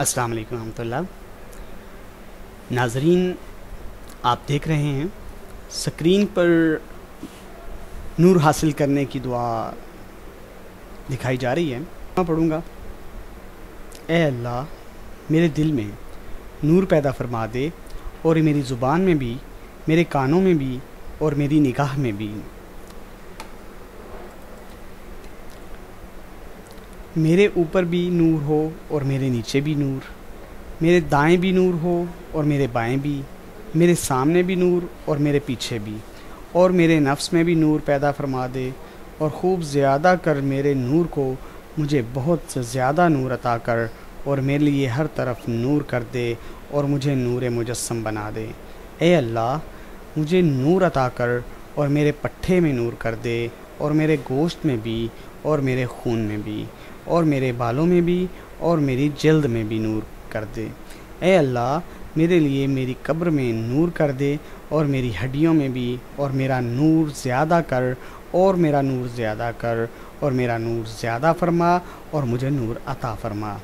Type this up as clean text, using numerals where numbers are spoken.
السلام علیکم ورحمۃ اللہ ناظرین، آپ دیکھ رہے ہیں سکرین پر نور حاصل کرنے کی دعا دکھائی جا رہی ہے۔ میں پڑھوں گا: اے اللہ، میرے دل میں نور پیدا فرما دے، اور میری زبان میں بھی، میرے کانوں میں بھی، اور میری نگاہ میں بھی۔ میرے اوپر بھی نور ہو اور میرے نیچے بھی نور، میرے دائیں بھی نور ہو اور میرے بائیں بھی، میرے سامنے بھی نور اور میرے پیچھے بھی، اور میرے نفس میں بھی نور پیدا فرما دے، اور خوب زیادہ کر میرے نور کو مجھے بہت زیادہ نور عطا کر، اور میرے لیے ہر طرف نور کر دے، اور مجھے نور مجسم بنا دے۔ اے اللہ، مجھے نور عطا کر، اور میرے پٹھے میں نور کر دے، اور میرے گوشت میں بھی، اور میرے خون میں بھی، اور میرے بالوں میں بھی، اور میری جلد میں بھی نور کر دے۔ اے اللہ، میرے لیے میری قبر میں نور کر دے، اور میری ہڈیوں میں بھی، اور میرا نور زیادہ کر، اور میرا نور زیادہ کر، اور میرا نور زیادہ فرما، اور مجھے نور عطا فرما۔